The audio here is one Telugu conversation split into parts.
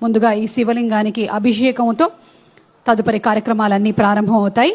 ముందుగా ఈ శివలింగానికి అభిషేకంతో తదుపరి కార్యక్రమాలన్నీ ప్రారంభం అవుతాయి.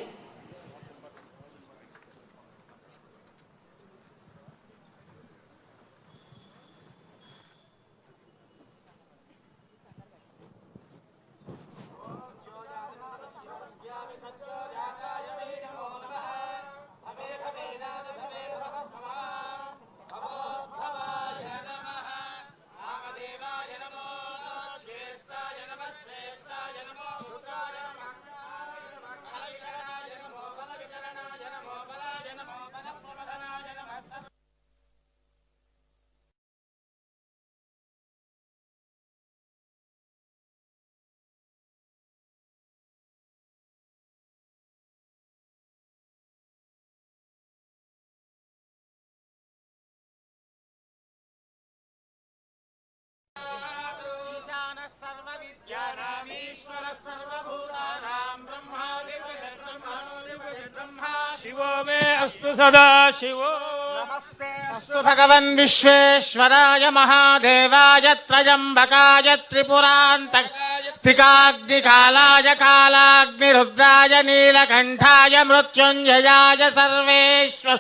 शिवो मे अस्तु सदा शिवो नमस्ते अस्तु भगवन् विश्वेश्वराय महादेवाय त्रयम्बकाय त्रिपुरान्तकाग्निकालाय कालाग्निरुद्राय नीलकण्ठाय मृत्युञ्जयाय सर्वेश्वर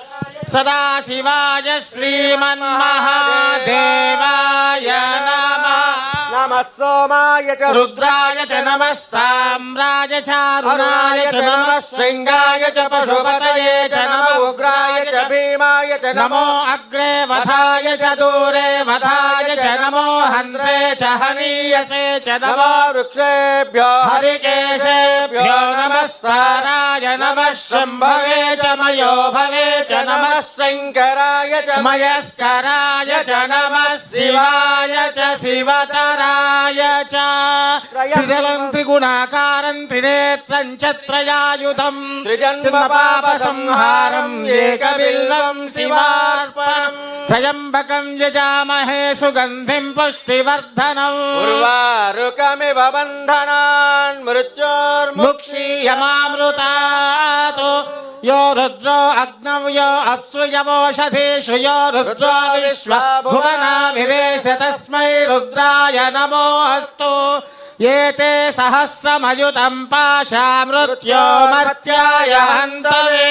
सदाशिवाय श्रीमन्महादेवाय नमः नमः सोमाय च रुद्राय च नमस्ताम्राय च अरुणाय च नमः श्रृंगाय च पशुपतये च नमो उग्राय च भीमाय च नमो अग्रे वधाय च दूरे वधाय च नमो हन्त्रे च हनीयसे च नमो वृक्षेभ्यो हरिकेशेभ्यो नमस्ताराय नमः शम्भवे च मयो भवे च नमः शङ्कराय च मयस्कराय च नमः शिवाय च शिवतराय च त्रिदलं त्रिगुणाकारं त्रिनेत्रं च त्रयायुधं त्रिजन्मपापसंहारं एकबिल्वं शिवार्पणम् त्र्यम्बकं यजामहे सुगन्धिं पुष्टिवर्धनम् उर्वारुकमिव बन्धनान् मृत्योर्मुक्षीयमामृतात् यो रुद्रो अग्नौ यो अप्सु यवोषधीषु यो रुद्रो विश्वभुवनाभिवेश तस्मै रुद्राय नमोऽस्तु एते सहस्रमयुतं पाशा मृत्यो मर्त्याय हन्तवे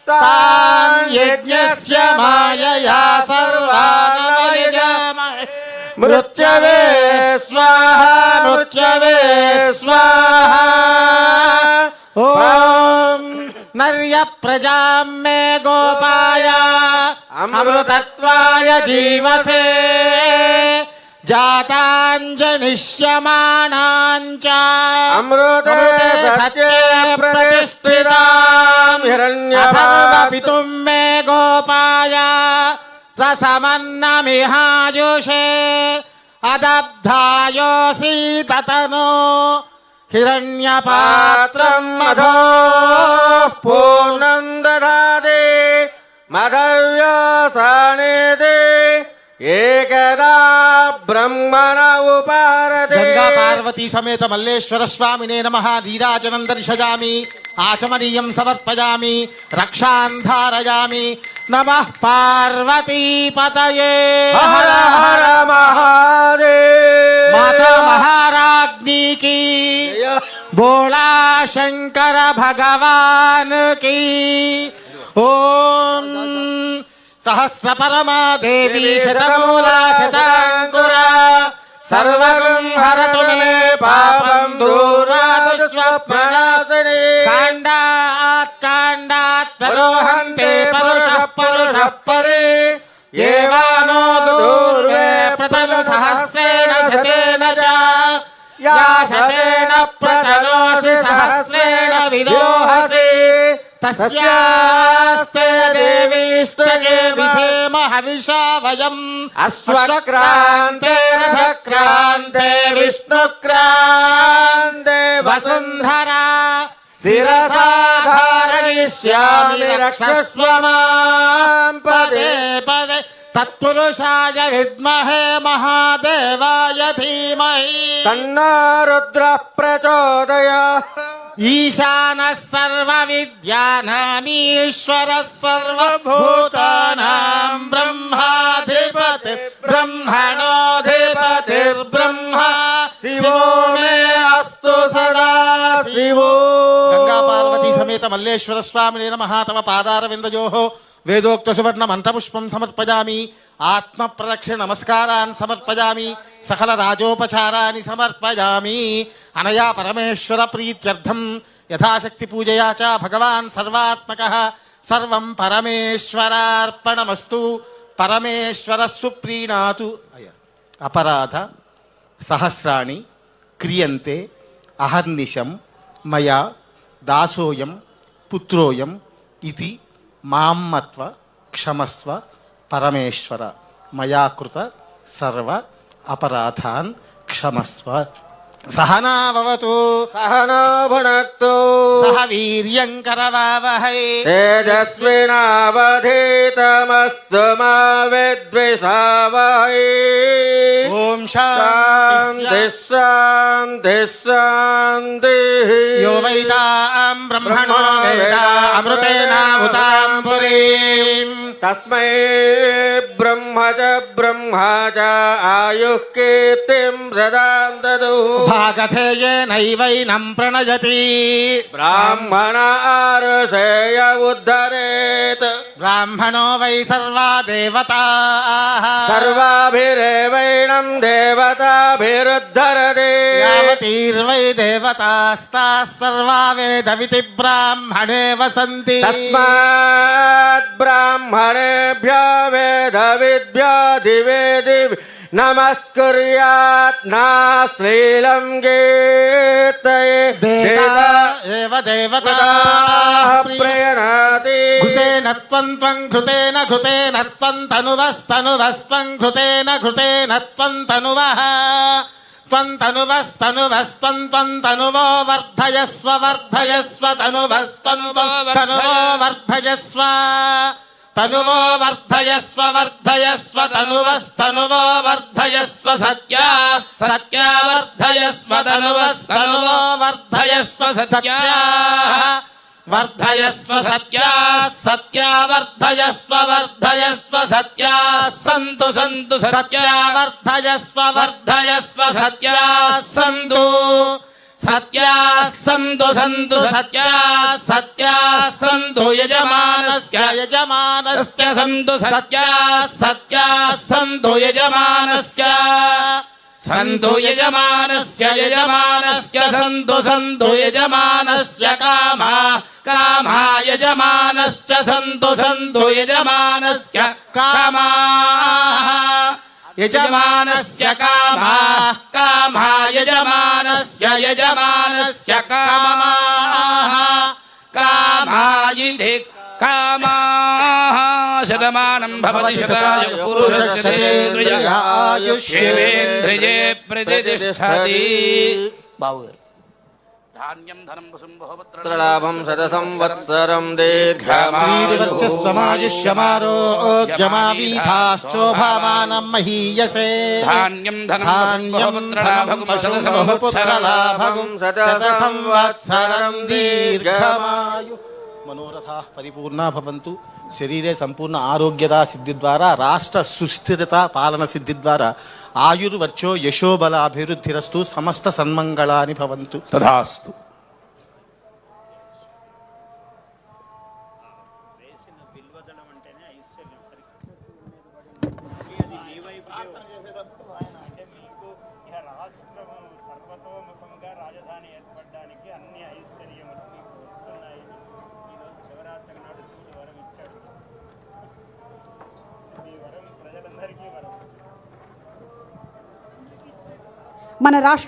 तान् यज्ञस्य मायया सर्वानवयजामहे मृत्यवे स्वाहा मृत्यवे स्वाहा ॐ नर्य प्रजां मे गोपाय अमृतत्वाय जीवसे जाताञ्जनिष्यमाणाञ्च अमृते सत्ये प्रतिष्ठितां हिरण्यपितुं मे गोपाय रसमन्नमिहाजुषे अदब्धायोऽसि ततनो हिरण्यपात्रं मधो पूर्णं दधाति मधव्यसानेति एकदा ब्रह्मण उपारते गंगा पार्वती समेत मल्लेश्वर स्वामिने नमः नीराजनं दर्शयामि आचमनीयं समर्पयामि रक्षां धारयामि नमः पार्वती पतये हर हर महादेव माता महाराज्ञी की बोला शंकर भगवान की ओम सहस्र परमा देवी शतमूला शतांकुरा सर्वगं हरतु मे पापं दूरात् स्वप्ननाशिनी काण्डात् प्ररोहन्ते परुषः परुषः परे येवानो दूर्वे प्रतनु सहस्रेण शतेन च या शतेन प्रतनोषि सहस्रेण विदोहसि तस्यास्ते देवीष्टके विधेम हविषा वयम् अश्वक्रान्ते रथक्रान्ते विष्णुक्रान्ते वसुन्धरा शिरसा धारयिष्यामि रक्षस्व मां पदे पदे तत्पुरुषाय विद्महे महादेवाय धीमहि तन्नो रुद्रः प्रचोदयात् ईशानः सर्वविद्यानामीश्वरः सर्वभूतानां ब्रह्माधिपतिर्ब्रह्मणोऽधिपतिर्ब्रह्मा शिवो దేవో గంగా పార్వతీ సమేత మల్లేశ్వర స్వామినే నమః. తవ పాదారవిందయోః వేదోక్త సువర్ణ మంత్రపుష్పం సమర్పయామి. ఆత్మ ప్రదక్షిణ నమస్కారాన్ సమర్పయామి. సకల రాజోపచారాన్ని సమర్పయామి. అనయా పరమేశ్వర ప్రీత్యర్థం యథాశక్తి పూజయా చ భగవాన్ సర్వాత్మకః. సర్వం పరమేశ్వరార్పణమస్తు. పరమేశ్వర సుప్రీణాతు. అపరాధ సహస్రాణి క్రియంతే అహర్నిశం మయా దాసోయం పుత్రోయం ఇది మామ్మత్వ క్షమస్వ పరమేశ్వర. మయా కృత సర్వ అపరాధాన్ క్షమస్వ. సహనా భవతు సహనా భునక్తు సహ వీర్యం కరవావహై తేజస్వినావధీతమస్తు మా విద్విషావహై. ఓం శాంతి శాంతి శాంతి. యో వైతాం బ్రహ్మణో వేద అమృతేనాహుతాం పురీం. తస్మై బ్రహ్మ చ బ్రహ్మ చ ఆయుః కీర్తిం ప్రదాంతదు. భాగధేయేనైవైనం ప్రణయతి. బ్రాహ్మణ ఆరుషేయ ఉద్ధరేత్. బ్రాహ్మణో వై సర్వా దేవతాః. సర్వాభిరేవైనం దేవతాభిరుద్ధరతి. యావతీర్వై దేవతాస్తాః సర్వా వేదవితి బ్రాహ్మణే వసంతి. తస్మాత్ బ్రాహ్మణేభ్యో వేదవిద్భ్యో దివే దివి నమస్కుర్యాత్ నాశ్లీలం గీతయే. దేవతా ఏవ దేవతాః ప్రియణాతి. ఘృతేన త్వం త్వం ఘృతేన ఘృతేన త్వం తనువస్తనువస్త్వం ఘృతేన ఘృతేన త్వం తనువః. త్వం తనువస్తనువస్త్వం త్వం తనువో వర్ధయస్వ వర్ధయస్వ తనువస్తనువో తనువో వర్ధయస్వ. తనువో వర్ధయస్వ వర్ధయస్వ తనువస్తనువో వర్ధయస్వ. సత్యా సత్యా వర్ధయస్వ తనువస్తనువో వర్ధయస్వ. సత్యా వర్ధయస్వ సత్యా సత్యా వర్ధయస్వ వర్ధయస్వ. సత్యా సంతు సంతు సత్యా వర్ధయస్వ వర్ధయస్వ. సత్యా సంతు సత్యా సంతు సంతు సత్యా సత్యా సంతు. యజమానస్య యజమానస్య సంతు సత్యా సత్యా సంతు. యజమానస్య సంతు యజమానస్య యజమానస్య సంతు సంతు. యజమానస్య కామా కామా యజమానస్య సంతు సంతు. యజమానస్య కామా యజమానస్య కామా కామా యజమానస్య యజమానస్య కామా కామా. ఇతి కామా శతమానం భవతి శతాయ పురుషేంద్రియ ఆయుష్యేంద్రియే ప్రతిష్టతి. బావుగారు ధాన్యం ధనం లాభం శత సంవత్సరం దీర్ఘమాయుష్యమారోగ్యమావీథాశ్చోభామానం మహీయసే. ధాన్యం ధనం లాభం శత సంవత్సరం దీర్ఘమాయు. మనోరథా పరిపూర్ణా భవంతు. శరీరే సంపూర్ణ ఆరోగ్యదా సిద్ధి ద్వారా రాష్ట్ర సుస్థిరత పాలన సిద్ధి ద్వారా ఆయుర్వర్చో యశోబల అభివృద్ధిరస్తు. సమస్త సన్మంగళాని భవంతు. తథాస్తు. సర్వతోముఖంగా రాజధాని ఏర్పడడానికి అన్ని ఐశ్వర్యములు మీకు వస్తున్నాయని ఈరోజు శివరాత్రి నాడు శివుడు వరం ఇచ్చాడు. ఈ వరం ప్రజలందరికీ వరం. మన రాష్ట్ర